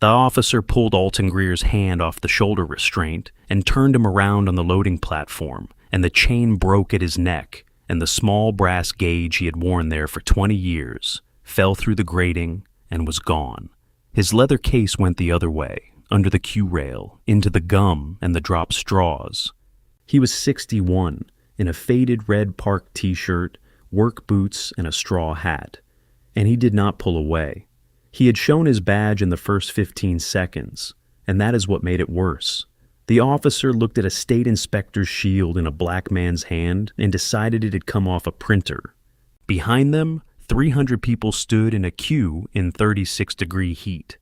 The officer pulled Alton Greer's hand off the shoulder restraint and turned him around on the loading platform, and the chain broke at his neck, and the small brass gauge he had worn there for 20 years fell through the grating and was gone. His leather case went the other way, under the Q-rail, into the gum and the dropped straws. He was 61, in a faded red park t-shirt, work boots, and a straw hat, and he did not pull away. He had shown his badge in the first 15 seconds, and that is what made it worse. The officer looked at a state inspector's shield in a black man's hand and decided it had come off a printer. Behind them, 300 people stood in a queue in 36-degree heat,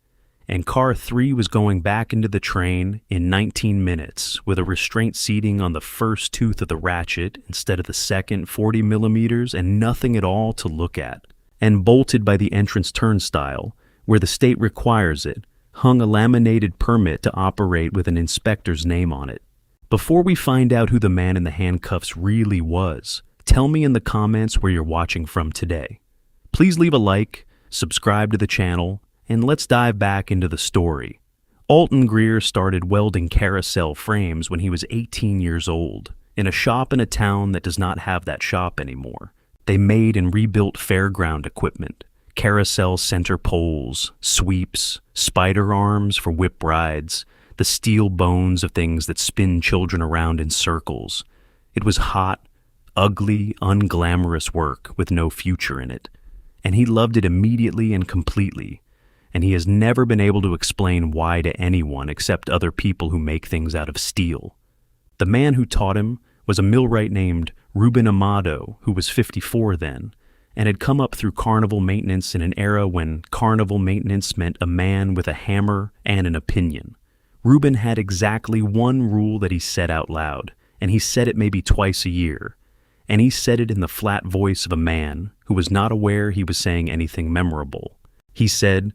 and Car 3 was going back into the train in 19 minutes with a restraint seating on the first tooth of the ratchet instead of the second 40 millimeters and nothing at all to look at, and bolted by the entrance turnstile, where the state requires it, hung a laminated permit to operate with an inspector's name on it. Before we find out who the man in the handcuffs really was, tell me in the comments where you're watching from today. Please leave a like, subscribe to the channel, and let's dive back into the story. Alton Greer started welding carousel frames when he was 18 years old, in a shop in a town that does not have that shop anymore. They made and rebuilt fairground equipment. Carousel center poles, sweeps, spider arms for whip rides, the steel bones of things that spin children around in circles. It was hot, ugly, unglamorous work with no future in it. And he loved it immediately and completely. And he has never been able to explain why to anyone except other people who make things out of steel. The man who taught him was a millwright named Ruben Amado, who was 54 then, and had come up through carnival maintenance in an era when carnival maintenance meant a man with a hammer and an opinion. Ruben had exactly one rule that he said out loud, and he said it maybe twice a year, and he said it in the flat voice of a man who was not aware he was saying anything memorable. He said,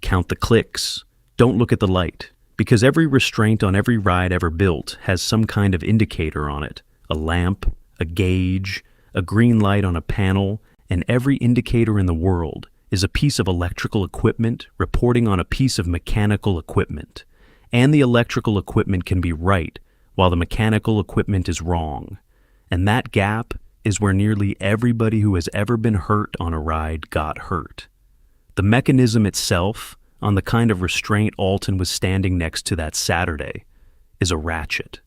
"Count the clicks. Don't look at the light, because every restraint on every ride ever built has some kind of indicator on it, a lamp, a gauge, a green light on a panel, and every indicator in the world is a piece of electrical equipment reporting on a piece of mechanical equipment. And the electrical equipment can be right while the mechanical equipment is wrong. And that gap is where nearly everybody who has ever been hurt on a ride got hurt. The mechanism itself, on the kind of restraint Alton was standing next to that Saturday, is a ratchet.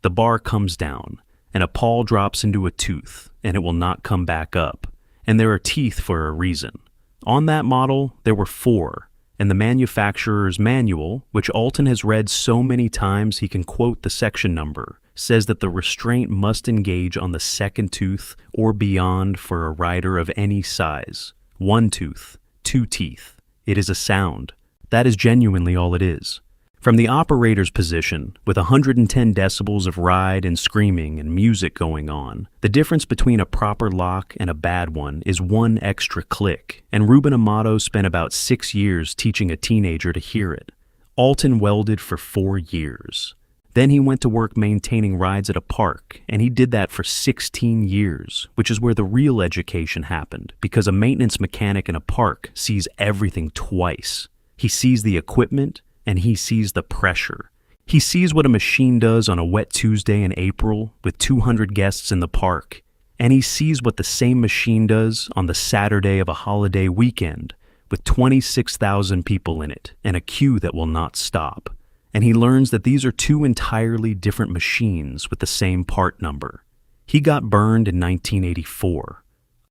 The bar comes down, and a pawl drops into a tooth, and it will not come back up. And there are teeth for a reason. On that model, there were 4, and the manufacturer's manual, which Alton has read so many times he can quote the section number, says that the restraint must engage on the second tooth or beyond for a rider of any size. 1 tooth, 2 teeth. It is a sound. That is genuinely all it is. From the operator's position, with 110 decibels of ride and screaming and music going on, the difference between a proper lock and a bad one is 1 extra click, and Ruben Amado spent about 6 years teaching a teenager to hear it. Alton welded for 4 years. Then he went to work maintaining rides at a park, and he did that for 16 years, which is where the real education happened, because a maintenance mechanic in a park sees everything twice. He sees the equipment, and he sees the pressure. He sees what a machine does on a wet Tuesday in April with 200 guests in the park, and he sees what the same machine does on the Saturday of a holiday weekend with 26,000 people in it and a queue that will not stop. And he learns that these are 2 entirely different machines with the same part number. He got burned in 1984.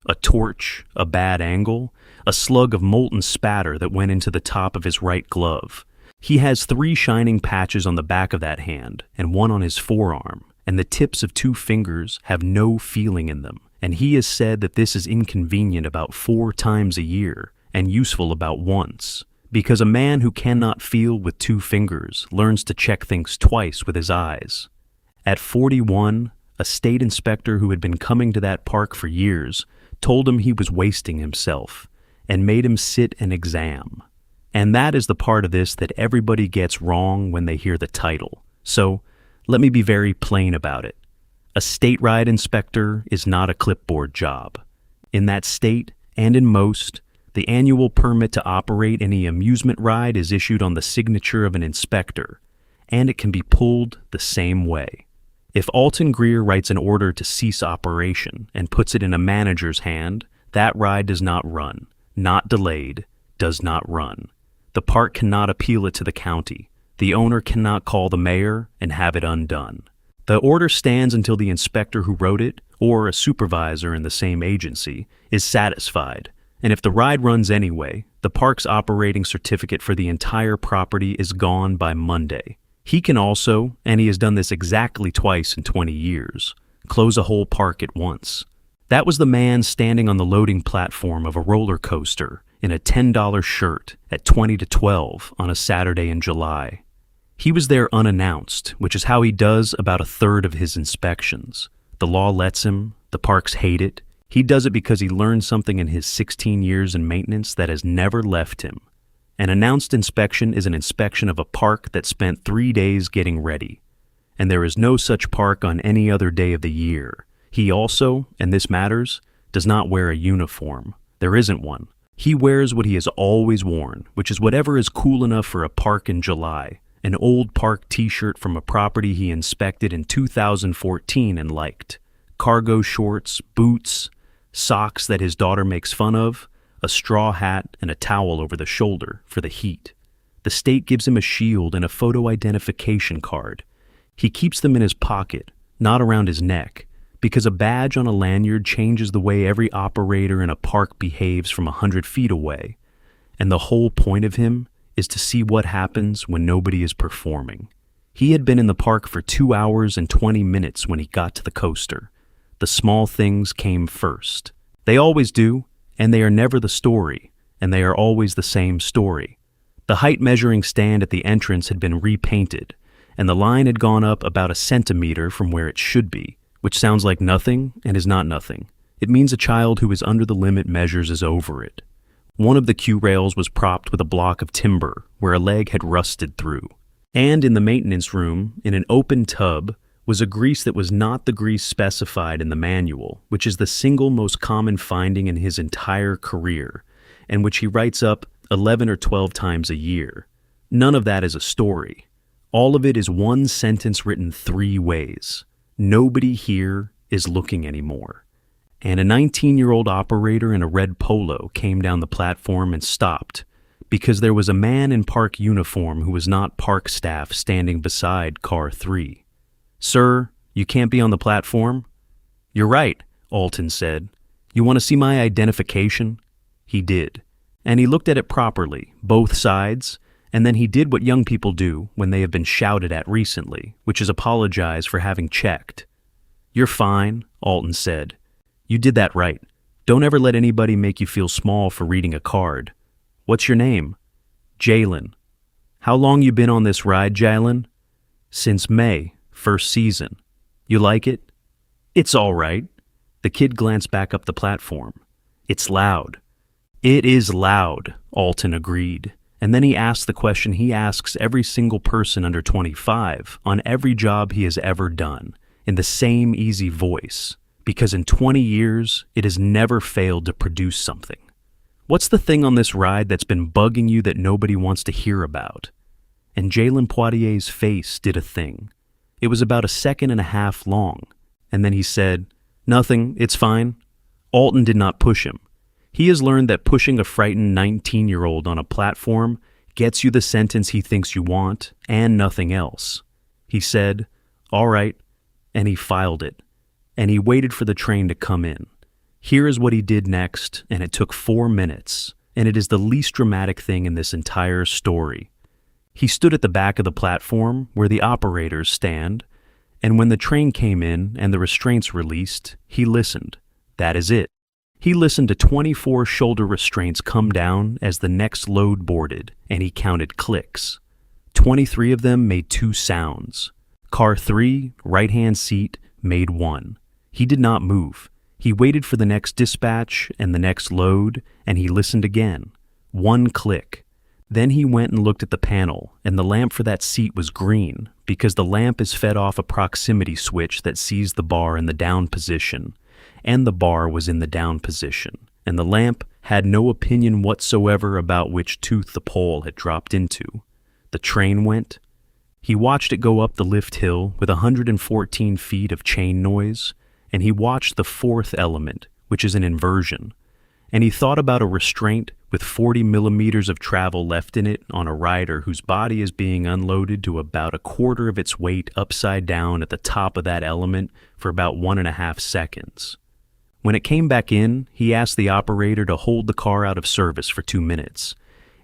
A torch, a bad angle, a slug of molten spatter that went into the top of his right glove. He has 3 shining patches on the back of that hand and 1 on his forearm, and the tips of 2 fingers have no feeling in them, and he has said that this is inconvenient about 4 times a year and useful about once, because a man who cannot feel with 2 fingers learns to check things twice with his eyes. At 41, a state inspector who had been coming to that park for years told him he was wasting himself and made him sit an exam. And that is the part of this that everybody gets wrong when they hear the title. So, let me be very plain about it. A state ride inspector is not a clipboard job. In that state, and in most, The annual permit to operate any amusement ride is issued on the signature of an inspector, and it can be pulled the same way. If Alton Greer writes an order to cease operation and puts it in a manager's hand, that ride does not run, not delayed, does not run. The park cannot appeal it to the county. The owner cannot call the mayor and have it undone. The order stands until the inspector who wrote it, or a supervisor in the same agency, is satisfied. And if the ride runs anyway, the park's operating certificate for the entire property is gone by Monday. He can also, and he has done this exactly twice in 20 years, close a whole park at once. That was the man standing on the loading platform of a roller coaster in a $10 shirt at 20 to 12 on a Saturday in July. He was there unannounced, which is how he does about a third of his inspections. The law lets him, the parks hate it. He does it because he learned something in his 16 years in maintenance that has never left him. An announced inspection is an inspection of a park that spent 3 days getting ready. And there is no such park on any other day of the year. He also, and this matters, does not wear a uniform. There isn't one. He wears what he has always worn, which is whatever is cool enough for a park in July. An old park t-shirt from a property he inspected in 2014 and liked. Cargo shorts, boots, socks that his daughter makes fun of, a straw hat, and a towel over the shoulder for the heat. The state gives him a shield and a photo identification card. He keeps them in his pocket, not around his neck, because a badge on a lanyard changes the way every operator in a park behaves from 100 feet away. And the whole point of him is to see what happens when nobody is performing. He had been in the park for 2 hours and 20 minutes when he got to the coaster. The small things came first. They always do, and they are never the story, and they are always the same story. The height measuring stand at the entrance had been repainted, and the line had gone up about a centimeter from where it should be, which sounds like nothing and is not nothing. It means a child who is under the limit measures is over it. One of the queue rails was propped with a block of timber where a leg had rusted through. And in the maintenance room, in an open tub, was a grease that was not the grease specified in the manual, which is the single most common finding in his entire career, and which he writes up 11 or 12 times a year. None of that is a story. All of it is one sentence written 3 ways. Nobody here is looking anymore. And a 19-year-old operator in a red polo came down the platform and stopped because there was a man in park uniform who was not park staff standing beside car 3. "Sir, you can't be on the platform?" "You're right," Alton said. "You want to see my identification?" He did. And he looked at it properly, both sides, and then he did what young people do when they have been shouted at recently, which is apologize for having checked. "You're fine," Alton said. "You did that right. Don't ever let anybody make you feel small for reading a card. What's your name?" "Jalen." "How long you been on this ride, Jalen?" "Since May, first season." "You like it?" "It's all right." The kid glanced back up the platform. "It's loud." "It is loud," Alton agreed. And then he asked the question he asks every single person under 25 on every job he has ever done, in the same easy voice. Because in 20 years, it has never failed to produce something. What's the thing on this ride that's been bugging you that nobody wants to hear about? And Jalen Poitier's face did a thing. It was about 1.5 seconds long, and then he said, "Nothing, it's fine." Alton did not push him. He has learned that pushing a frightened 19-year-old on a platform gets you the sentence he thinks you want, and nothing else. He said, "All right," and he filed it. And he waited for the train to come in. Here is what he did next, and it took 4 minutes, and it is the least dramatic thing in this entire story. He stood at the back of the platform where the operators stand, and when the train came in and the restraints released, he listened. That is it. He listened to 24 shoulder restraints come down as the next load boarded, and he counted clicks. 23 of them made 2 sounds. Car 3, right-hand seat, made 1. He did not move. He waited for the next dispatch and the next load, and he listened again. 1 click. Then he went and looked at the panel, and the lamp for that seat was green, because the lamp is fed off a proximity switch that sees the bar in the down position, and the bar was in the down position, and the lamp had no opinion whatsoever about which tooth the pole had dropped into. The train went. He watched it go up the lift hill with 114 feet of chain noise, and he watched the fourth element, which is an inversion. And he thought about a restraint with 40 millimeters of travel left in it on a rider whose body is being unloaded to about a quarter of its weight upside down at the top of that element for about 1.5 seconds. When it came back in, he asked the operator to hold the car out of service for 2 minutes,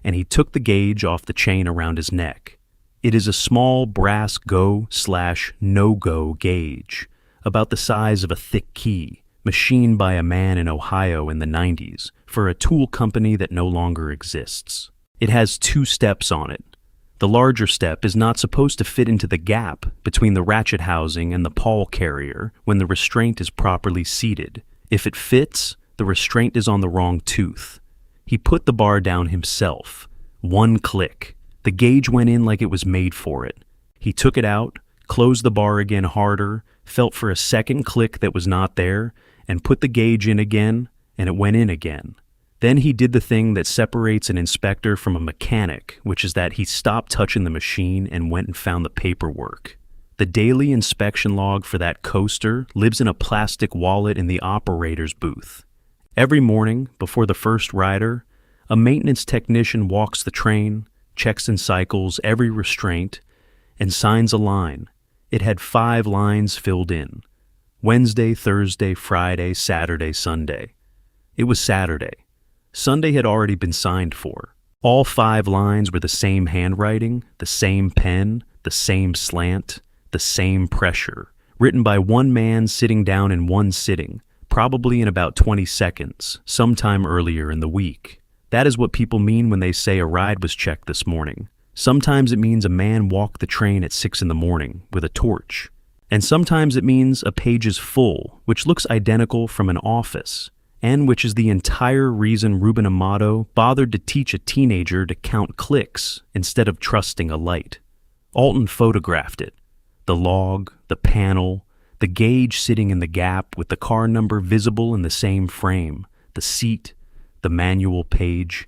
and he took the gauge off the chain around his neck. It is a small brass go/no-go gauge, about the size of a thick key, machined by a man in Ohio in the 90s for a tool company that no longer exists. It has 2 steps on it. The larger step is not supposed to fit into the gap between the ratchet housing and the pawl carrier when the restraint is properly seated. If it fits, the restraint is on the wrong tooth. He put the bar down himself. 1 click. The gauge went in like it was made for it. He took it out, closed the bar again harder, felt for a second click that was not there, and put the gauge in again, and it went in again. Then he did the thing that separates an inspector from a mechanic, which is that he stopped touching the machine and went and found the paperwork. The daily inspection log for that coaster lives in a plastic wallet in the operator's booth. Every morning, before the first rider, a maintenance technician walks the train, checks and cycles every restraint, and signs a line. It had 5 lines filled in. Wednesday, Thursday, Friday, Saturday, Sunday. It was Saturday. Sunday had already been signed for. All 5 lines were the same handwriting, the same pen, the same slant, the same pressure, written by one man sitting down in one sitting, probably in about 20 seconds, sometime earlier in the week. That is what people mean when they say a ride was checked this morning. Sometimes it means a man walked the train at 6 in the morning with a torch. And sometimes it means a page is full, which looks identical from an office, and which is the entire reason Ruben Amato bothered to teach a teenager to count clicks instead of trusting a light. Alton photographed it. The log, the panel, the gauge sitting in the gap with the car number visible in the same frame, the seat, the manual page.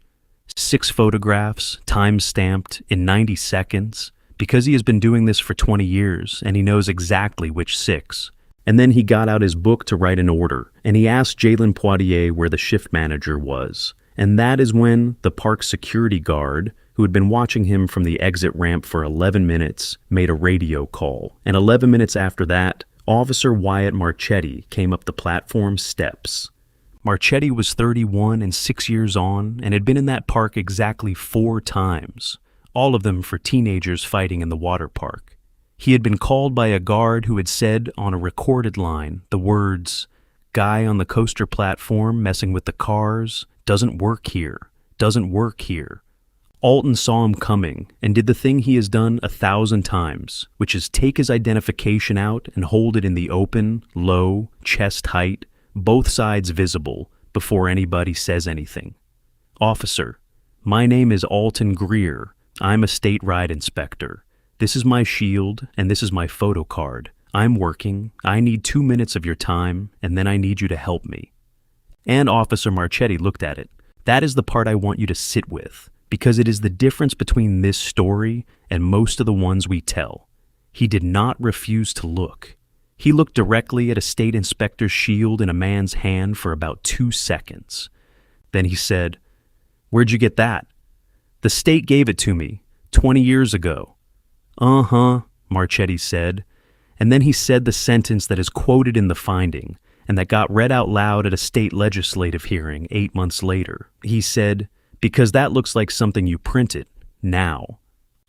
6 photographs, time-stamped in 90 seconds, because he has been doing this for 20 years, and he knows exactly which 6. And then he got out his book to write an order, and he asked Jalen Poitier where the shift manager was. And that is when the park security guard, who had been watching him from the exit ramp for 11 minutes, made a radio call. And 11 minutes after that, Officer Wyatt Marchetti came up the platform steps. Marchetti was 31 and 6 years on, and had been in that park exactly 4 times, all of them for teenagers fighting in the water park. He had been called by a guard who had said on a recorded line the words, "Guy on the coaster platform messing with the cars, doesn't work here, doesn't work here." Alton saw him coming and did the thing he has done 1,000 times, which is take his identification out and hold it in the open, low, chest height, both sides visible, before anybody says anything. "Officer, my name is Alton Greer. I'm a state ride inspector. This is my shield, and this is my photo card. I'm working. I need 2 minutes of your time, and then I need you to help me." And Officer Marchetti looked at it. That is the part I want you to sit with, because it is the difference between this story and most of the ones we tell. He did not refuse to look. He looked directly at a state inspector's shield in a man's hand for about 2 seconds. Then he said, "Where'd you get that?" "The state gave it to me 20 years ago." "Uh-huh," Marchetti said. And then he said the sentence that is quoted in the finding and that got read out loud at a state legislative hearing 8 months later. He said, "Because that looks like something you printed, now."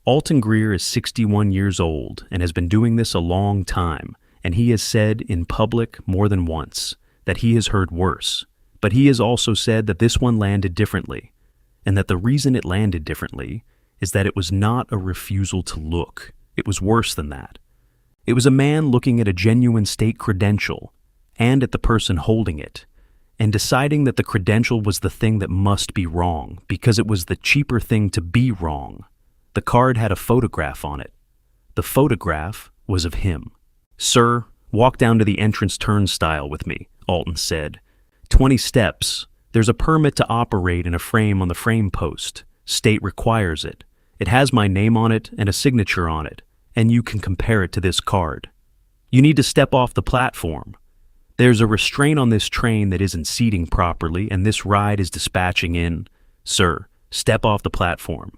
Alton Greer is 61 years old and has been doing this a long time, and he has said in public more than once that he has heard worse. But he has also said that this one landed differently, and that the reason it landed differently is that it was not a refusal to look. It was worse than that. It was a man looking at a genuine state credential and at the person holding it, and deciding that the credential was the thing that must be wrong because it was the cheaper thing to be wrong. The card had a photograph on it. The photograph was of him. "Sir, walk down to the entrance turnstile with me," Alton said. 20 steps, There's a permit to operate in a frame on the frame post. State requires it. It has my name on it and a signature on it, and you can compare it to this card. You need to step off the platform. There's a restraint on this train that isn't seating properly, and this ride is dispatching in. Sir, step off the platform.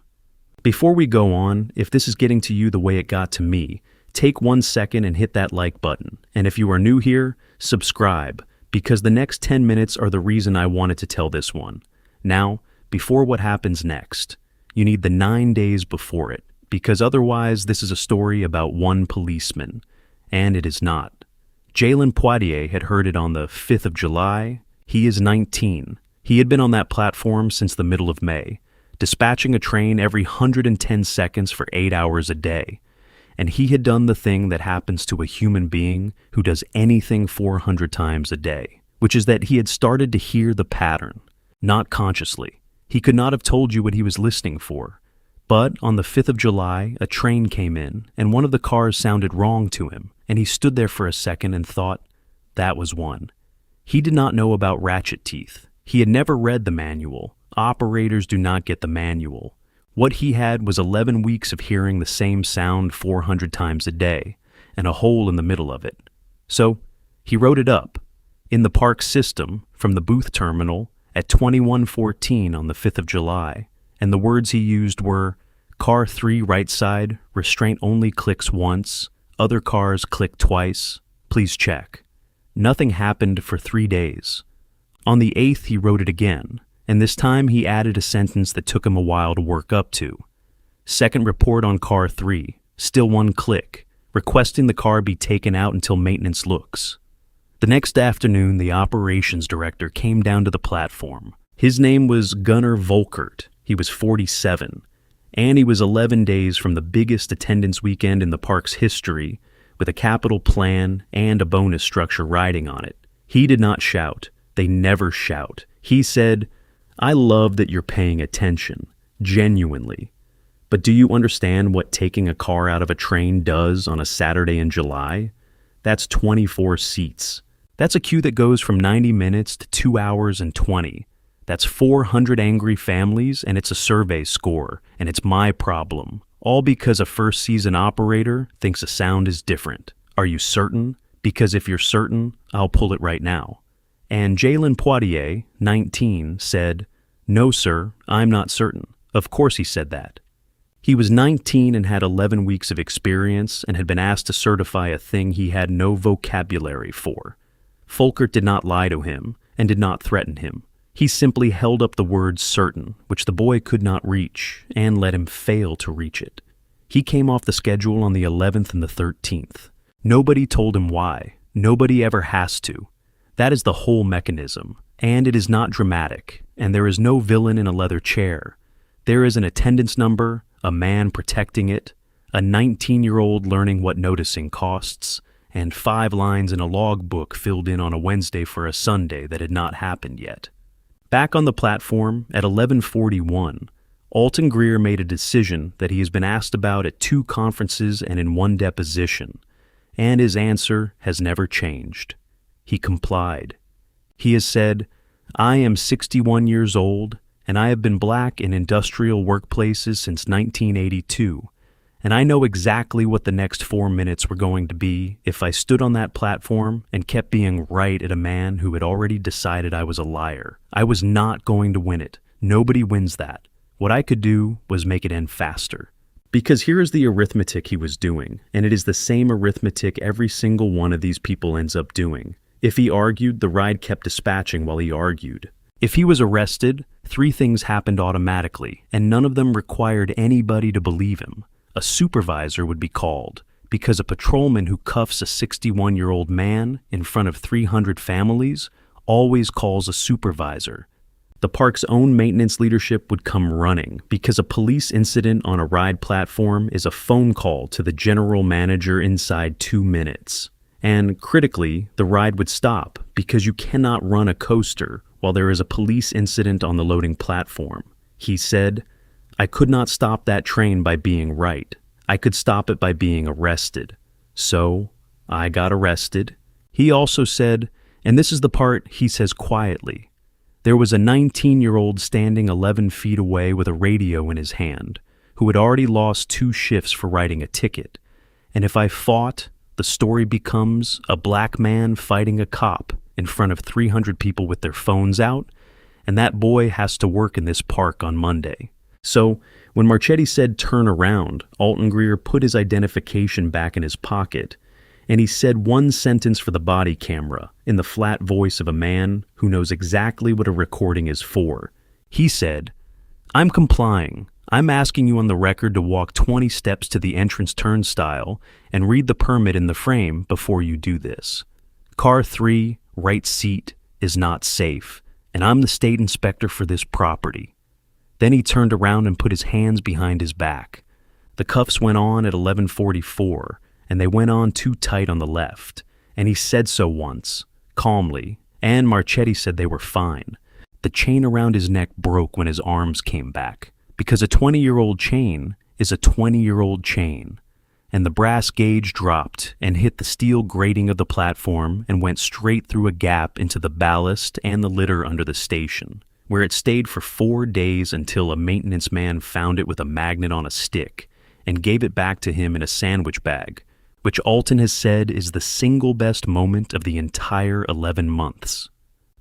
Before we go on, if this is getting to you the way it got to me, take 1 second and hit that like button. And if you are new here, subscribe, because the next 10 minutes are the reason I wanted to tell this one. Now, before what happens next, you need the 9 days before it, because otherwise this is a story about one policeman, and it is not. Jalen Poitier had heard it on the 5th of July. He is 19. He had been on that platform since the middle of May, dispatching a train every 110 seconds for 8 hours a day. And he had done the thing that happens to a human being who does anything 400 times a day, which is that he had started to hear the pattern, not consciously. He could not have told you what he was listening for. But on the 5th of July, a train came in, and one of the cars sounded wrong to him, and he stood there for a second and thought, that was one. He did not know about ratchet teeth. He had never read the manual. Operators do not get the manual. What he had was 11 weeks of hearing the same sound 400 times a day, and a hole in the middle of it. So, he wrote it up, in the park system, from the booth terminal, at 21:14 on the 5th of July, and the words he used were, car 3 right side, restraint only clicks once, other cars click twice, please check. Nothing happened for 3 days. On the 8th he wrote it again, and this time he added a sentence that took him a while to work up to. Second report on car 3, still 1 click, requesting the car be taken out until maintenance looks. The next afternoon, the operations director came down to the platform. His name was Gunnar Volkert. He was 47, and he was 11 days from the biggest attendance weekend in the park's history, with a capital plan and a bonus structure riding on it. He did not shout. They never shout. He said, I love that you're paying attention, genuinely. But do you understand what taking a car out of a train does on a Saturday in July? That's 24 seats. That's a queue that goes from 90 minutes to 2 hours and 20. That's 400 angry families, and it's a survey score, and it's my problem. All because a first-season operator thinks a sound is different. Are you certain? Because if you're certain, I'll pull it right now. And Jalen Poitier, 19, said, no, sir, I'm not certain. Of course he said that. He was 19 and had 11 weeks of experience and had been asked to certify a thing he had no vocabulary for. Volkert did not lie to him and did not threaten him. He simply held up the word certain, which the boy could not reach, and let him fail to reach it. He came off the schedule on the 11th and the 13th. Nobody told him why. Nobody ever has to. That is the whole mechanism, and it is not dramatic, and there is no villain in a leather chair. There is an attendance number, a man protecting it, a 19-year-old learning what noticing costs, and 5 lines in a logbook filled in on a Wednesday for a Sunday that had not happened yet. Back on the platform at 11:41, Alton Greer made a decision that he has been asked about at 2 conferences and in 1 deposition, and his answer has never changed. He complied. He has said, I am 61 years old, and I have been black in industrial workplaces since 1982, and I know exactly what the next 4 minutes were going to be if I stood on that platform and kept being right at a man who had already decided I was a liar. I was not going to win it. Nobody wins that. What I could do was make it end faster. Because here is the arithmetic he was doing, and it is the same arithmetic every single one of these people ends up doing. If he argued, the ride kept dispatching while he argued. If he was arrested, 3 things happened automatically, and none of them required anybody to believe him. A supervisor would be called, because a patrolman who cuffs a 61-year-old man in front of 300 families always calls a supervisor. The park's own maintenance leadership would come running, because a police incident on a ride platform is a phone call to the general manager inside 2 minutes. And critically, the ride would stop, because you cannot run a coaster while there is a police incident on the loading platform. He said, I could not stop that train by being right. I could stop it by being arrested. So, I got arrested. He also said, and this is the part he says quietly, There was a 19-year-old standing 11 feet away with a radio in his hand, who had already lost 2 shifts for writing a ticket. And if I fought, the story becomes a black man fighting a cop in front of 300 people with their phones out, and that boy has to work in this park on Monday. So, when Marchetti said turn around, Alton Greer put his identification back in his pocket, and he said one sentence for the body camera in the flat voice of a man who knows exactly what a recording is for. He said, "I'm complying. I'm asking you on the record to walk 20 steps to the entrance turnstile and read the permit in the frame before you do this. Car 3, right seat, is not safe, and I'm the state inspector for this property." Then he turned around and put his hands behind his back. The cuffs went on at 11:44, and they went on too tight on the left, and he said so once, calmly, and Marchetti said they were fine. The chain around his neck broke when his arms came back, because a 20-year-old chain is a 20-year-old chain, and the brass gauge dropped and hit the steel grating of the platform and went straight through a gap into the ballast and the litter under the station, where it stayed for 4 days until a maintenance man found it with a magnet on a stick and gave it back to him in a sandwich bag, which Alton has said is the single best moment of the entire 11 months.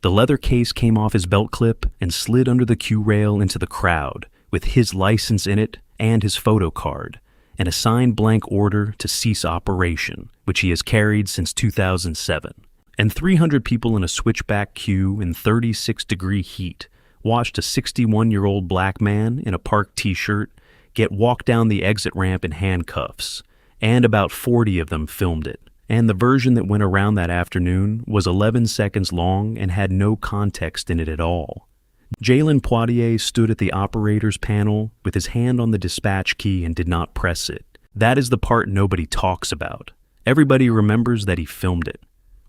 The leather case came off his belt clip and slid under the queue rail into the crowd, with his license in it and his photo card, and a signed blank order to cease operation, which he has carried since 2007. And 300 people in a switchback queue in 36-degree heat watched a 61-year-old black man in a park t-shirt get walked down the exit ramp in handcuffs, and about 40 of them filmed it. And the version that went around that afternoon was 11 seconds long and had no context in it at all. Jalen Poitier stood at the operator's panel with his hand on the dispatch key and did not press it. That is the part nobody talks about. Everybody remembers that he filmed it.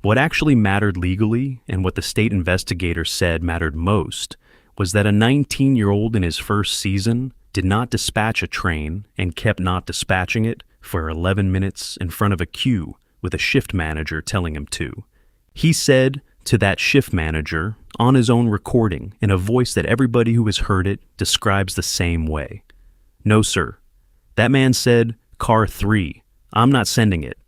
What actually mattered legally, and what the state investigator said mattered most, was that a 19-year-old in his first season did not dispatch a train and kept not dispatching it for 11 minutes in front of a queue with a shift manager telling him to. He said to that shift manager on his own recording in a voice that everybody who has heard it describes the same way, "No, sir. That man said, car 3. I'm not sending it.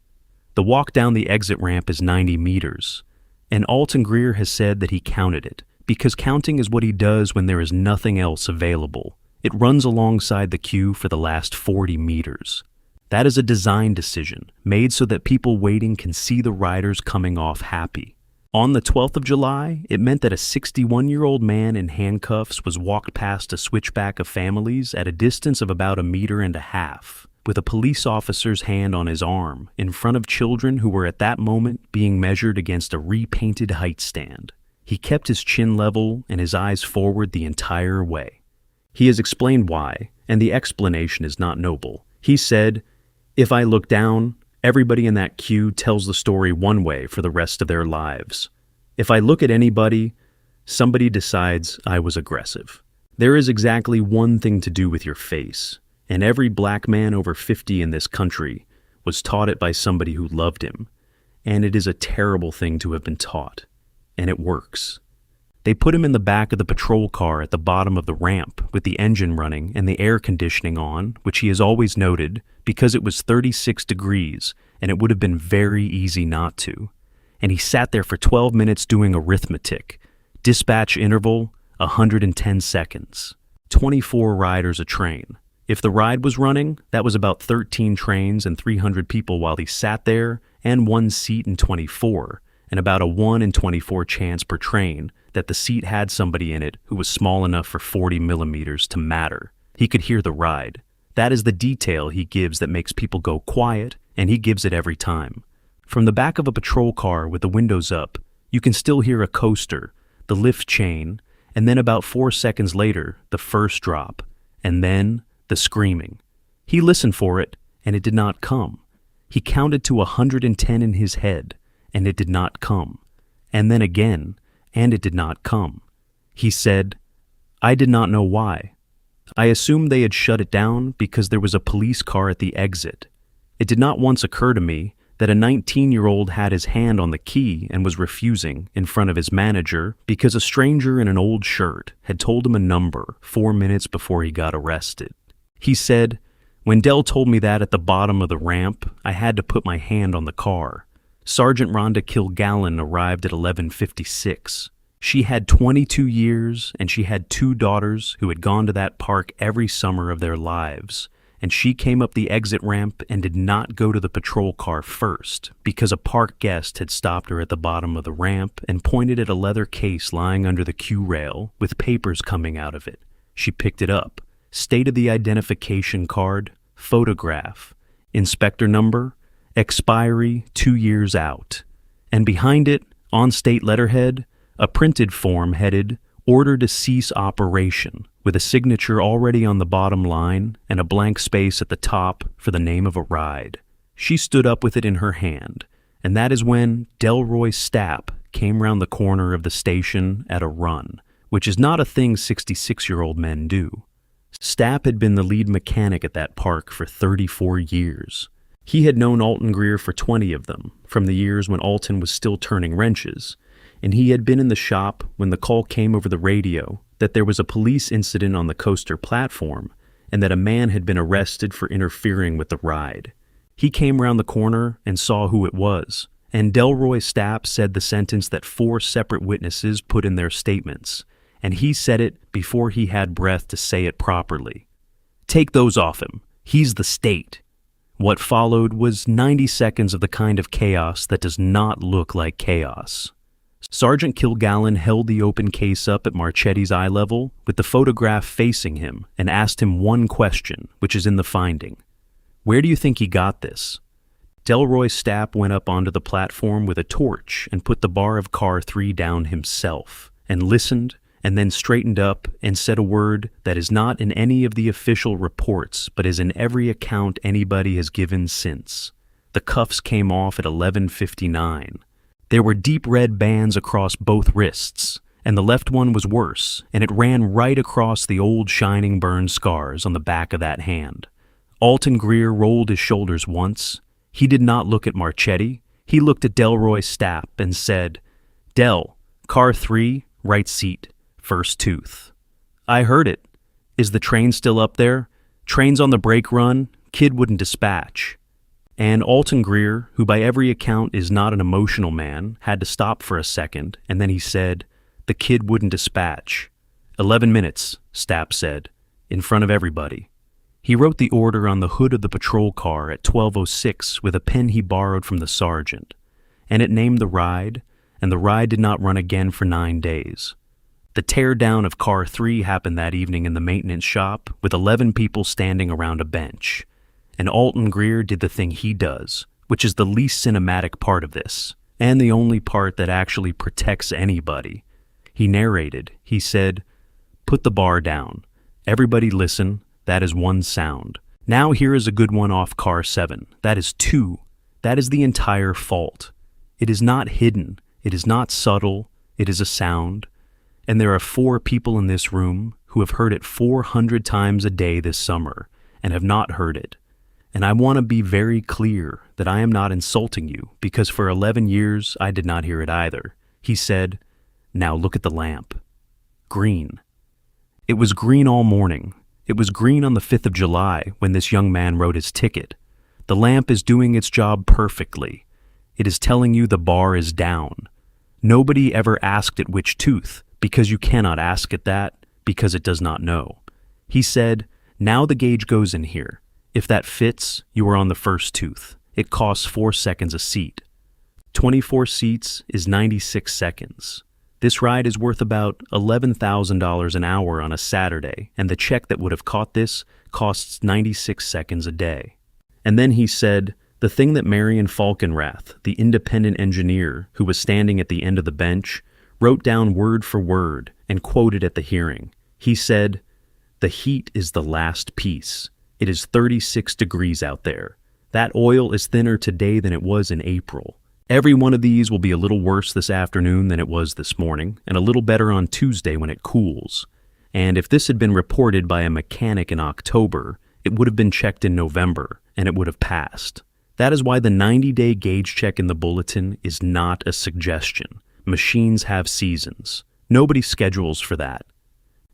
The walk down the exit ramp is 90 meters. And Alton Greer has said that he counted it, because counting is what he does when there is nothing else available. It runs alongside the queue for the last 40 meters. That is a design decision, made so that people waiting can see the riders coming off happy. On the 12th of July, it meant that a 61-year-old man in handcuffs was walked past a switchback of families at a distance of about 1.5 meters, with a police officer's hand on his arm, in front of children who were at that moment being measured against a repainted height stand. He kept his chin level and his eyes forward the entire way. He has explained why, and the explanation is not noble. He said, "If I look down, everybody in that queue tells the story one way for the rest of their lives. If I look at anybody, somebody decides I was aggressive. There is exactly one thing to do with your face, and every black man over 50 in this country was taught it by somebody who loved him, and it is a terrible thing to have been taught, and it works." They put him in the back of the patrol car at the bottom of the ramp with the engine running and the air conditioning on, which he has always noted, because it was 36 degrees and it would have been very easy not to. And he sat there for 12 minutes doing arithmetic. Dispatch interval, 110 seconds. 24 riders a train. If the ride was running, that was about 13 trains and 300 people while he sat there, and 1 seat in 24, and about a 1 in 24 chance per train that the seat had somebody in it who was small enough for 40 millimeters to matter. He could hear the ride. That is the detail he gives that makes people go quiet, and he gives it every time. From the back of a patrol car with the windows up, you can still hear a coaster, the lift chain, and then about 4 seconds later, the first drop, and then the screaming. He listened for it, and it did not come. He counted to 110 in his head, and it did not come. And then again, and it did not come. He said, "I did not know why. I assumed they had shut it down because there was a police car at the exit. It did not once occur to me that a 19-year-old had his hand on the key and was refusing in front of his manager because a stranger in an old shirt had told him a number 4 minutes before he got arrested. He said, "When Dell told me that at the bottom of the ramp, I had to put my hand on the car. Sergeant Rhonda Kilgallen arrived at 11:56. She had 22 years, and she had 2 daughters who had gone to that park every summer of their lives. And she came up the exit ramp and did not go to the patrol car first because a park guest had stopped her at the bottom of the ramp and pointed at a leather case lying under the queue rail with papers coming out of it. She picked it up, stated the identification card, photograph, inspector number, expiry 2 years out, and behind it, on state letterhead, a printed form headed Order to Cease Operation, with a signature already on the bottom line and a blank space at the top for the name of a ride. She stood up with it in her hand, and that is when Delroy Stapp came round the corner of the station at a run, which is not a thing 66-year-old men do. Stapp had been the lead mechanic at that park for 34 years. He had known Alton Greer for 20 of them, from the years when Alton was still turning wrenches, and he had been in the shop when the call came over the radio that there was a police incident on the coaster platform and that a man had been arrested for interfering with the ride. He came round the corner and saw who it was, and Delroy Stapp said the sentence that 4 separate witnesses put in their statements, and he said it before he had breath to say it properly. "Take those off him. He's the state." What followed was 90 seconds of the kind of chaos that does not look like chaos. Sergeant Kilgallen held the open case up at Marchetti's eye level with the photograph facing him and asked him one question, which is in the finding. "Where do you think he got this?" Delroy Stapp went up onto the platform with a torch and put the bar of car 3 down himself, and listened, and then straightened up and said a word that is not in any of the official reports but is in every account anybody has given since. The cuffs came off at 11:59. There were deep red bands across both wrists, and the left one was worse, and it ran right across the old shining burn scars on the back of that hand. Alton Greer rolled his shoulders once. He did not look at Marchetti. He looked at Delroy Stapp and said, "Del, car 3, right seat, first tooth." "I heard it. Is the train still up there? Train's on the brake run. Kid wouldn't dispatch." And Alton Greer, who by every account is not an emotional man, had to stop for a second, and then he said, "The kid wouldn't dispatch." 11 minutes, Stapp said, in front of everybody. He wrote the order on the hood of the patrol car at 12:06 with a pen he borrowed from the sergeant, and it named the ride, and the ride did not run again for 9 days. The tear-down of car 3 happened that evening in the maintenance shop with 11 people standing around a bench. And Alton Greer did the thing he does, which is the least cinematic part of this, and the only part that actually protects anybody. He narrated. He said, "Put the bar down. Everybody listen. That is 1 sound. Now here is a good one off car 7. That is 2. That is the entire fault. It is not hidden. It is not subtle. It is a sound. And there are 4 people in this room who have heard it 400 times a day this summer and have not heard it. And I want to be very clear that I am not insulting you, because for 11 years I did not hear it either." He said, "Now look at the lamp. Green. It was green all morning. It was green on the 5th of July when this young man wrote his ticket. The lamp is doing its job perfectly. It is telling you the bar is down. Nobody ever asked it which tooth, because you cannot ask it that, because it does not know." He said, "Now the gauge goes in here. If that fits, you are on the first tooth. It costs 4 seconds a seat. 24 seats is 96 seconds. This ride is worth about $11,000 an hour on a Saturday, and the check that would have caught this costs 96 seconds a day." And then he said, the thing that Marion Falkenrath, the independent engineer who was standing at the end of the bench, wrote down word for word and quoted at the hearing. He said, "The heat is the last piece. It is 36 degrees out there. That oil is thinner today than it was in April. Every one of these will be a little worse this afternoon than it was this morning, and a little better on Tuesday when it cools. And if this had been reported by a mechanic in October, it would have been checked in November, and it would have passed. That is why the 90-day gauge check in the bulletin is not a suggestion. Machines have seasons. Nobody schedules for that.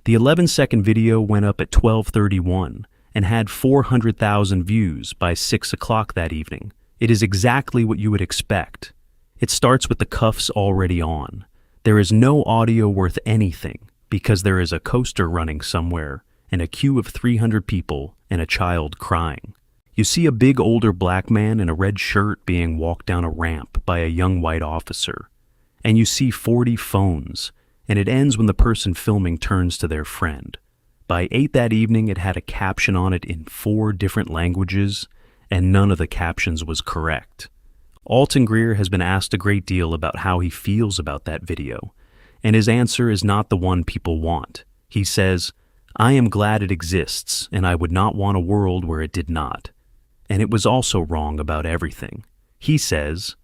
The 11-second video went up at 12:31 and had 400,000 views by 6 o'clock that evening. It is exactly what you would expect. It starts with the cuffs already on. There is no audio worth anything because there is a coaster running somewhere and a queue of 300 people and a child crying. You see a big older black man in a red shirt being walked down a ramp by a young white officer. And you see 40 phones, and it ends when the person filming turns to their friend. By 8 that evening, it had a caption on it in 4 different languages, and none of the captions was correct. Alton Greer has been asked a great deal about how he feels about that video, and his answer is not the one people want. He says, "I am glad it exists, and I would not want a world where it did not." And it was also wrong about everything. He says,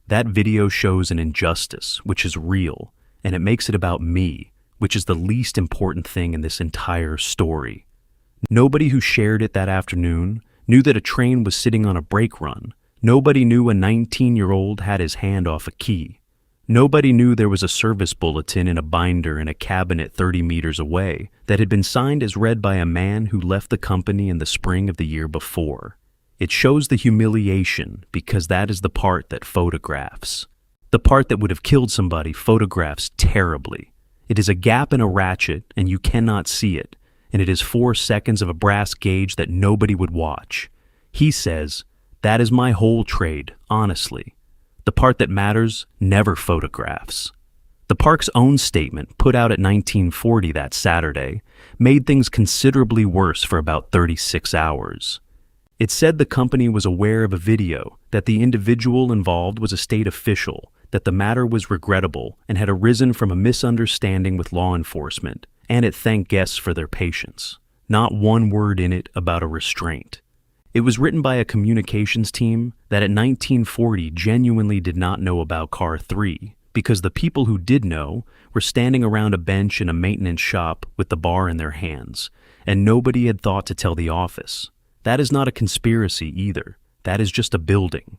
"That video shows an injustice, which is real, and it makes it about me, which is the least important thing in this entire story." Nobody who shared it that afternoon knew that a train was sitting on a brake run. Nobody knew a 19-year-old had his hand off a key. Nobody knew there was a service bulletin in a binder in a cabinet 30 meters away that had been signed as read by a man who left the company in the spring of the year before. It shows the humiliation because that is the part that photographs. The part that would have killed somebody photographs terribly. It is a gap in a ratchet and you cannot see it, and it is 4 seconds of a brass gauge that nobody would watch. He says, "That is my whole trade, honestly. The part that matters never photographs." The park's own statement, put out at 1940 that Saturday, made things considerably worse for about 36 hours. It said the company was aware of a video, that the individual involved was a state official, that the matter was regrettable and had arisen from a misunderstanding with law enforcement, and it thanked guests for their patience. Not one word in it about a restraint. It was written by a communications team that at 1940 genuinely did not know about Car 3, because the people who did know were standing around a bench in a maintenance shop with the bar in their hands, and nobody had thought to tell the office. That is not a conspiracy either. That is just a building.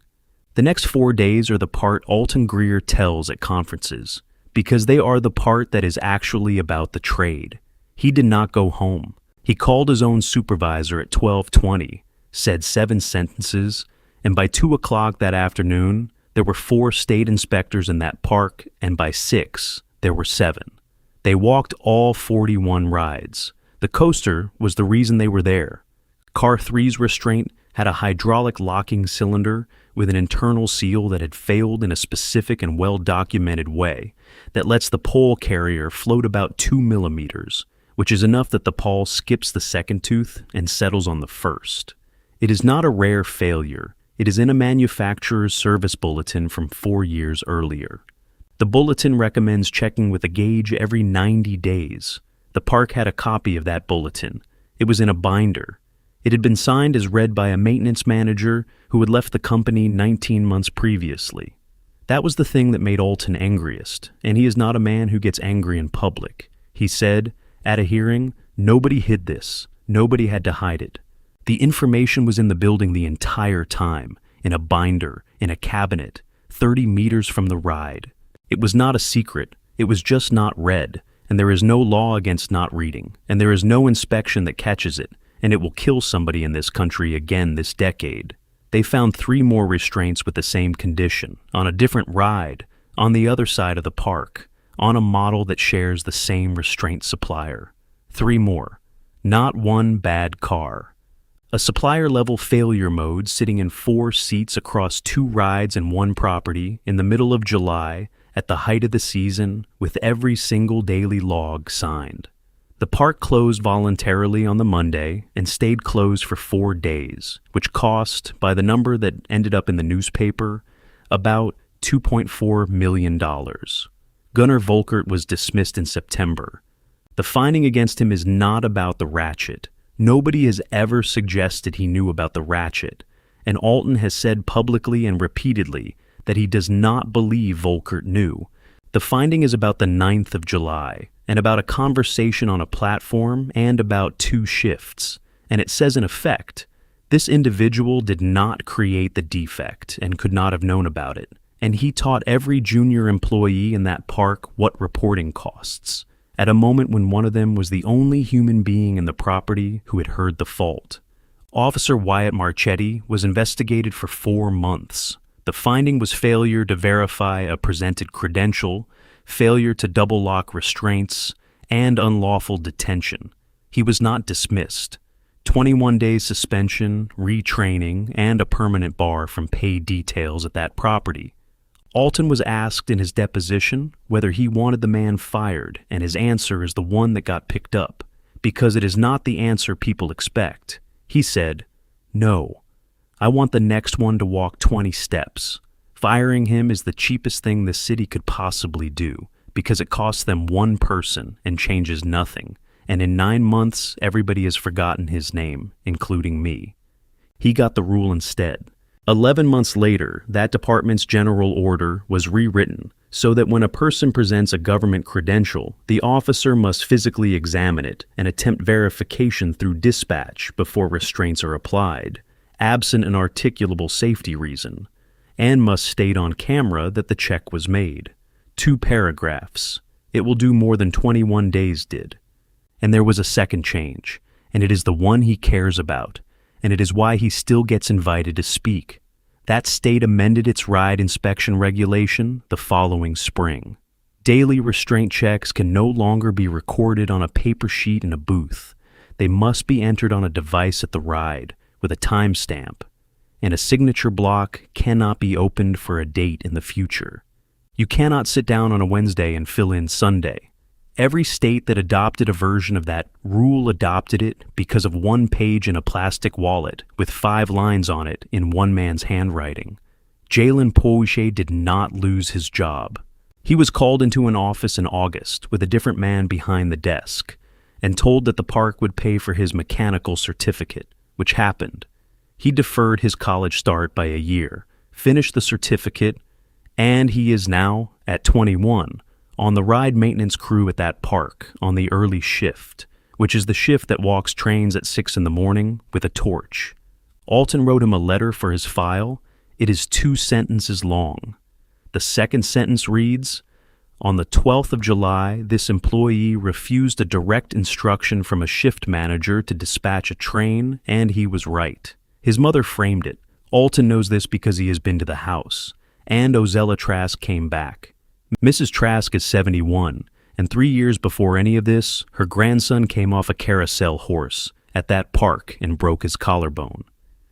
The next 4 days are the part Alton Greer tells at conferences, because they are the part that is actually about the trade. He did not go home. He called his own supervisor at 12:20, said 7 sentences, and by 2 o'clock that afternoon, there were 4 state inspectors in that park, and by 6, there were 7. They walked all 41 rides. The coaster was the reason they were there. Car 3's restraint had a hydraulic locking cylinder with an internal seal that had failed in a specific and well-documented way that lets the pole carrier float about 2 millimeters, which is enough that the pole skips the second tooth and settles on the first. It is not a rare failure. It is in a manufacturer's service bulletin from 4 years earlier. The bulletin recommends checking with a gauge every 90 days. The park had a copy of that bulletin. It was in a binder. It had been signed as read by a maintenance manager who had left the company 19 months previously. That was the thing that made Alton angriest, and he is not a man who gets angry in public. He said, at a hearing, nobody hid this. Nobody had to hide it. The information was in the building the entire time, in a binder, in a cabinet, 30 meters from the ride. It was not a secret. It was just not read, and there is no law against not reading, and there is no inspection that catches it, and it will kill somebody in this country again this decade. They found 3 more restraints with the same condition, on a different ride, on the other side of the park, on a model that shares the same restraint supplier. 3 more. Not one bad car. A supplier-level failure mode sitting in 4 seats across 2 rides and 1 property in the middle of July at the height of the season with every single daily log signed. The park closed voluntarily on the Monday and stayed closed for 4 days, which cost, by the number that ended up in the newspaper, about $2.4 million. Gunnar Volkert was dismissed in September. The finding against him is not about the ratchet. Nobody has ever suggested he knew about the ratchet, and Alton has said publicly and repeatedly that he does not believe Volkert knew. The finding is about the 9th of July, and about a conversation on a platform and about 2 shifts, and it says in effect, This individual did not create the defect and could not have known about it, and he taught every junior employee in that park what reporting costs, at a moment when one of them was the only human being in the property who had heard the fault. Officer Wyatt Marchetti was investigated for 4 months. The finding was failure to verify a presented credential, failure to double lock restraints, and unlawful detention. He was not dismissed. 21 days suspension, retraining, and a permanent bar from paid details at that property. Alton was asked in his deposition whether he wanted the man fired, and his answer is the one that got picked up, because it is not the answer people expect. He said, "No, I want the next one to walk 20 steps. Firing him is the cheapest thing the city could possibly do, because it costs them one person and changes nothing. And in 9 months, everybody has forgotten his name, including me." He got the rule instead. 11 months later, that department's general order was rewritten so that when a person presents a government credential, the officer must physically examine it and attempt verification through dispatch before restraints are applied, absent an articulable safety reason, and must state on camera that the check was made. 2 paragraphs. It will do more than 21 days did. And there was a second change, and it is the one he cares about, and it is why he still gets invited to speak. That state amended its ride inspection regulation the following spring. Daily restraint checks can no longer be recorded on a paper sheet in a booth. They must be entered on a device at the ride, with a timestamp, and a signature block cannot be opened for a date in the future. You cannot sit down on a Wednesday and fill in Sunday. Every state that adopted a version of that rule adopted it because of 1 page in a plastic wallet with 5 lines on it in one man's handwriting. Jalen Poitier did not lose his job. He was called into an office in August with a different man behind the desk and told that the park would pay for his mechanical certificate, which happened. He deferred his college start by a year, finished the certificate, and he is now, at 21, on the ride maintenance crew at that park on the early shift, which is the shift that walks trains at 6 in the morning with a torch. Alton wrote him a letter for his file. It is 2 sentences long. The second sentence reads, "On the 12th of July, this employee refused a direct instruction from a shift manager to dispatch a train, and he was right." His mother framed it. Alton knows this because he has been to the house, and Ozella Trask came back. Mrs. Trask is 71, and 3 years before any of this, her grandson came off a carousel horse at that park and broke his collarbone.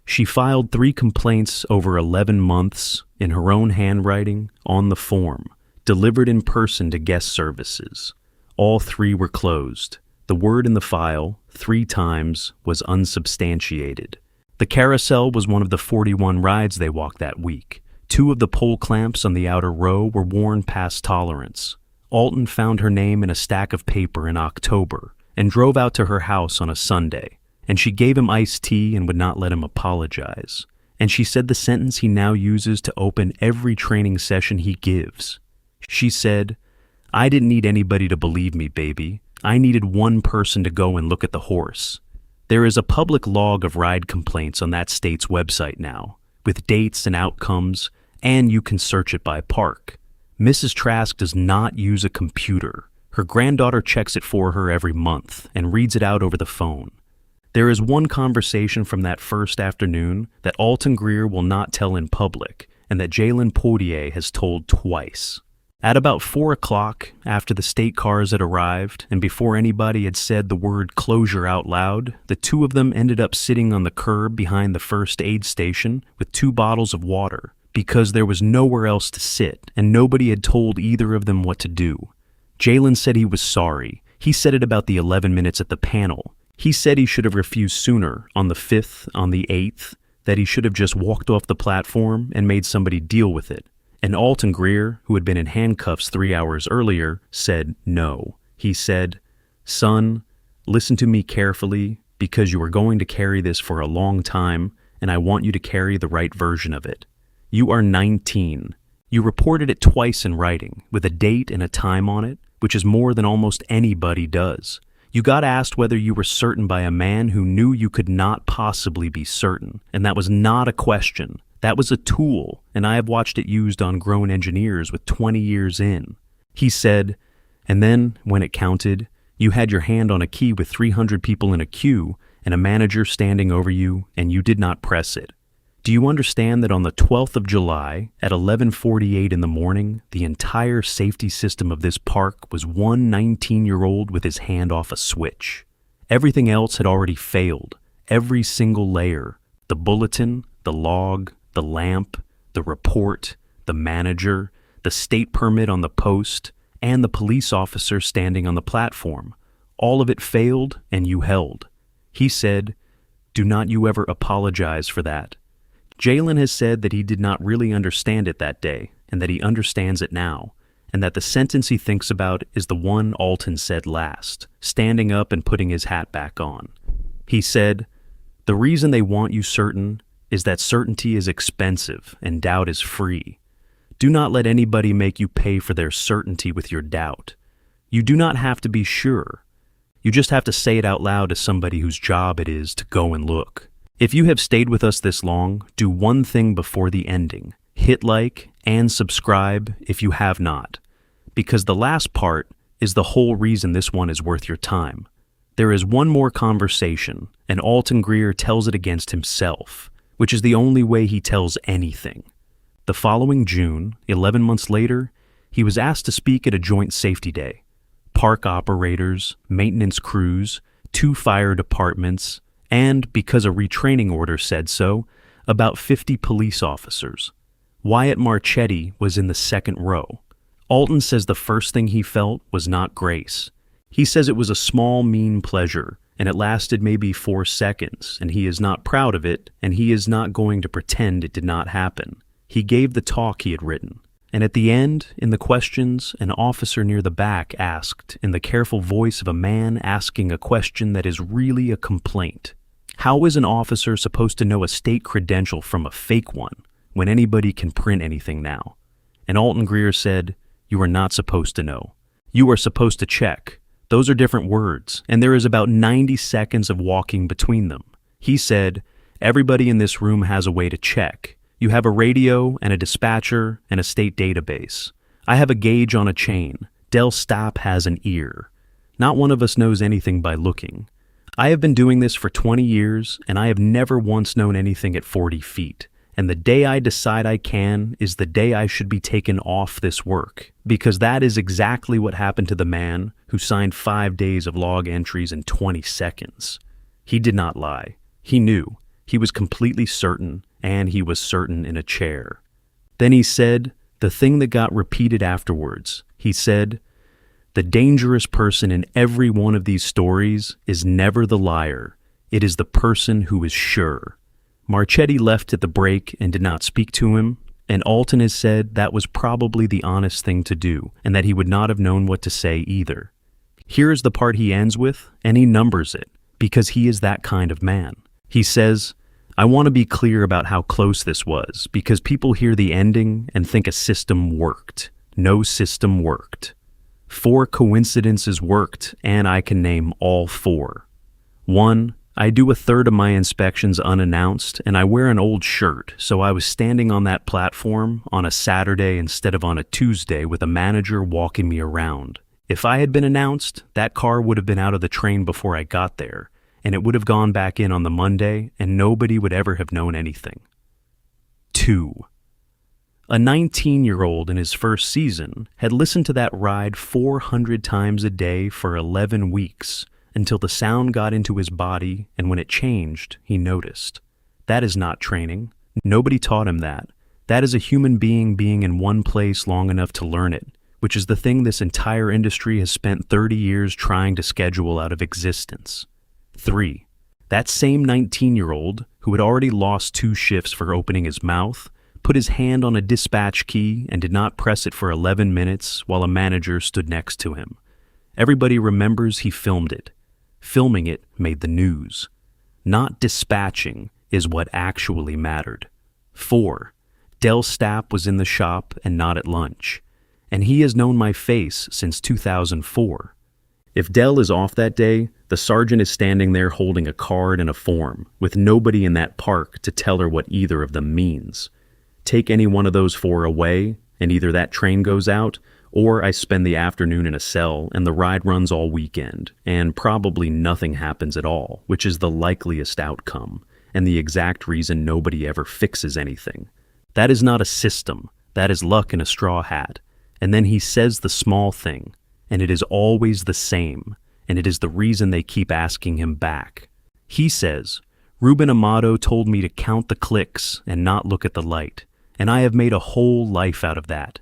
She filed 3 complaints over 11 months in her own handwriting on the form, delivered in person to guest services. All 3 were closed. The word in the file, 3 times, was unsubstantiated. The carousel was one of the 41 rides they walked that week. 2 of the pole clamps on the outer row were worn past tolerance. Alton found her name in a stack of paper in October and drove out to her house on a Sunday, and she gave him iced tea and would not let him apologize. And she said the sentence he now uses to open every training session he gives. She said, "I didn't need anybody to believe me, baby. I needed one person to go and look at the horse." There is a public log of ride complaints on that state's website now, with dates and outcomes, and you can search it by park. Mrs. Trask does not use a computer. Her granddaughter checks it for her every month and reads it out over the phone. There is one conversation from that first afternoon that Alton Greer will not tell in public, and that Jalen Poitier has told twice. At about 4 o'clock, after the state cars had arrived, and before anybody had said the word closure out loud, the 2 of them ended up sitting on the curb behind the first aid station with 2 bottles of water, because there was nowhere else to sit, and nobody had told either of them what to do. Jalen said he was sorry. He said it about the 11 minutes at the panel. He said he should have refused sooner, on the 5th, on the 8th, that he should have just walked off the platform and made somebody deal with it. And Alton Greer, who had been in handcuffs 3 hours earlier, said no. He said, "Son, listen to me carefully, because you are going to carry this for a long time, and I want you to carry the right version of it. You are 19. You reported it twice in writing, with a date and a time on it, which is more than almost anybody does. You got asked whether you were certain by a man who knew you could not possibly be certain, and that was not a question. That was a tool, and I have watched it used on grown engineers with 20 years in. He said, and then, when it counted, you had your hand on a key with 300 people in a queue and a manager standing over you, and you did not press it. Do you understand that on the 12th of July, at 11:48 in the morning, the entire safety system of this park was one 19-year-old with his hand off a switch? Everything else had already failed. Every single layer. The bulletin, the log, the lamp, the report, the manager, the state permit on the post, and the police officer standing on the platform. All of it failed, and you held. He said, "Do not you ever apologize for that." Jalen has said that he did not really understand it that day, and that he understands it now, and that the sentence he thinks about is the one Alton said last, standing up and putting his hat back on. He said, "The reason they want you certain is that certainty is expensive and doubt is free. Do not let anybody make you pay for their certainty with your doubt. You do not have to be sure. You just have to say it out loud to somebody whose job it is to go and look. If you have stayed with us this long, do one thing before the ending. Hit like and subscribe if you have not, because the last part is the whole reason this one is worth your time. There is one more conversation, and Alton Greer tells it against himself, which is the only way he tells anything. The following June, 11 months later, he was asked to speak at a joint safety day. Park operators, maintenance crews, 2 fire departments, and, because a retraining order said so, about 50 police officers. Wyatt Marchetti was in the second row. Alton says the first thing he felt was not grace. He says it was a small, mean pleasure, and it lasted maybe 4 seconds, and he is not proud of it, and he is not going to pretend it did not happen. He gave the talk he had written. And at the end, in the questions, an officer near the back asked, in the careful voice of a man asking a question that is really a complaint, "How is an officer supposed to know a state credential from a fake one when anybody can print anything now?" And Alton Greer said, "You are not supposed to know. You are supposed to check. Those are different words, and there is about 90 seconds of walking between them." He said, "Everybody in this room has a way to check. You have a radio and a dispatcher and a state database. I have a gauge on a chain. Del Stapp has an ear. Not one of us knows anything by looking. I have been doing this for 20 years, and I have never once known anything at 40 feet. And the day I decide I can is the day I should be taken off this work, because that is exactly what happened to the man who signed 5 days of log entries in 20 seconds. He did not lie. He knew. He was completely certain, and he was certain in a chair." Then he said, the thing that got repeated afterwards, he said, "The dangerous person in every one of these stories is never the liar. It is the person who is sure." Marchetti left at the break and did not speak to him, and Alton has said that was probably the honest thing to do, and that he would not have known what to say either. Here is the part he ends with, and he numbers it, because he is that kind of man. He says, "I want to be clear about how close this was, because people hear the ending and think a system worked. No system worked. 4 coincidences worked, and I can name all 4. 1, I do a third of my inspections unannounced, and I wear an old shirt, so I was standing on that platform on a Saturday instead of on a Tuesday with a manager walking me around. If I had been announced, that car would have been out of the train before I got there, and it would have gone back in on the Monday, and nobody would ever have known anything. 2, a 19-year-old in his first season had listened to that ride 400 times a day for 11 weeks, until the sound got into his body, and when it changed, he noticed. That is not training. Nobody taught him that. That is a human being in one place long enough to learn it, which is the thing this entire industry has spent 30 years trying to schedule out of existence. 3, that same 19-year-old, who had already lost 2 shifts for opening his mouth, put his hand on a dispatch key and did not press it for 11 minutes while a manager stood next to him. Everybody remembers he filmed it. Filming it made the news. Not dispatching is what actually mattered. 4, Del Stapp was in the shop and not at lunch, and he has known my face since 2004. If Dell is off that day, the sergeant is standing there holding a card and a form, with nobody in that park to tell her what either of them means. Take any one of those four away, and either that train goes out, or I spend the afternoon in a cell and the ride runs all weekend, and probably nothing happens at all, which is the likeliest outcome, and the exact reason nobody ever fixes anything. That is not a system, that is luck in a straw hat. And then he says the small thing, and it is always the same, and it is the reason they keep asking him back. He says, Ruben Amado told me to count the clicks and not look at the light, and I have made a whole life out of that.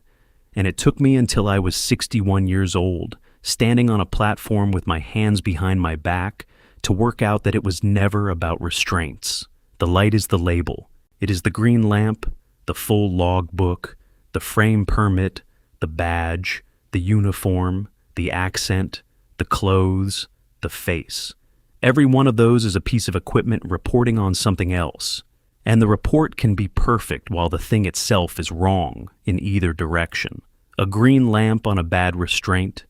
And it took me until I was 61 years old, standing on a platform with my hands behind my back, to work out that it was never about restraints. The light is the label. It is the green lamp, the full log book, the frame permit, the badge, the uniform, the accent, the clothes, the face. Every one of those is a piece of equipment reporting on something else, and the report can be perfect while the thing itself is wrong in either direction. A green lamp on a bad restraint,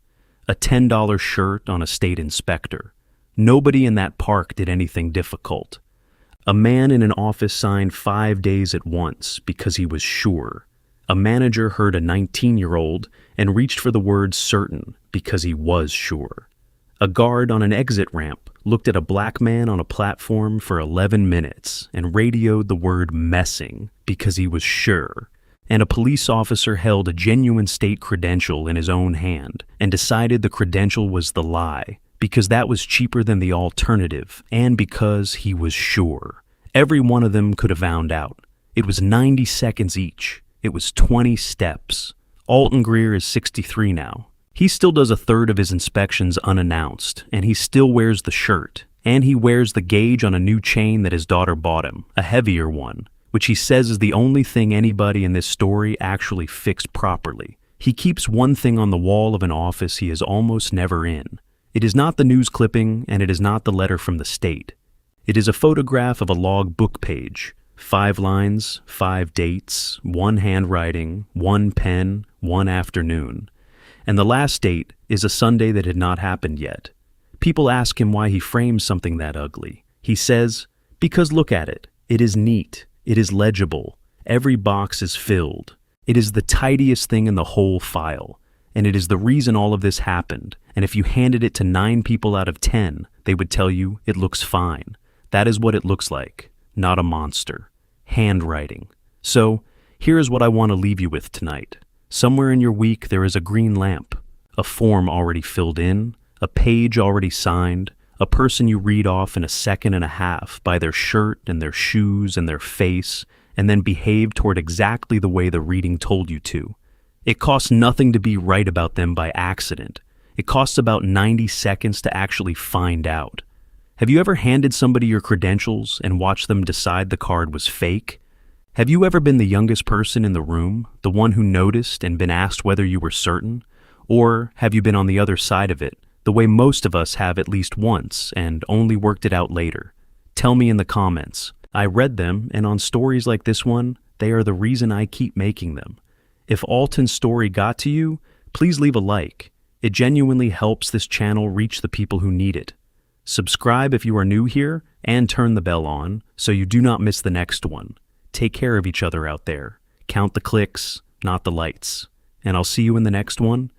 a $10 shirt on a state inspector. Nobody in that park did anything difficult. A man in an office signed 5 days at once because he was sure. A manager heard a 19-year-old and reached for the word certain because he was sure. A guard on an exit ramp looked at a black man on a platform for 11 minutes and radioed the word messing because he was sure. And a police officer held a genuine state credential in his own hand and decided the credential was the lie because that was cheaper than the alternative and because he was sure. Every one of them could have found out. It was 90 seconds each. It was 20 steps. Alton Greer is 63 now. He still does a third of his inspections unannounced, and he still wears the shirt. And he wears the gauge on a new chain that his daughter bought him, a heavier one, which he says is the only thing anybody in this story actually fixed properly. He keeps one thing on the wall of an office he is almost never in. It is not the news clipping, and it is not the letter from the state. It is a photograph of a log book page. 5 lines, 5 dates, 1 handwriting, 1 pen, 1 afternoon. And the last date is a Sunday that had not happened yet. People ask him why he frames something that ugly. He says, because look at it. It is neat. It is legible. Every box is filled. It is the tidiest thing in the whole file. And it is the reason all of this happened. And if you handed it to 9 people out of 10, they would tell you it looks fine. That is what it looks like. Not a monster. Handwriting. So, here is what I want to leave you with tonight. Somewhere in your week there is a green lamp, a form already filled in, a page already signed, a person you read off in a second and a half by their shirt and their shoes and their face, and then behave toward exactly the way the reading told you to. It costs nothing to be right about them by accident. It costs about 90 seconds to actually find out. Have you ever handed somebody your credentials and watched them decide the card was fake? Have you ever been the youngest person in the room, the one who noticed and been asked whether you were certain? Or have you been on the other side of it, the way most of us have at least once and only worked it out later? Tell me in the comments. I read them, and on stories like this one, they are the reason I keep making them. If Alton's story got to you, please leave a like. It genuinely helps this channel reach the people who need it. Subscribe if you are new here, and turn the bell on so you do not miss the next one. Take care of each other out there. Count the clicks, not the lights. And I'll see you in the next one.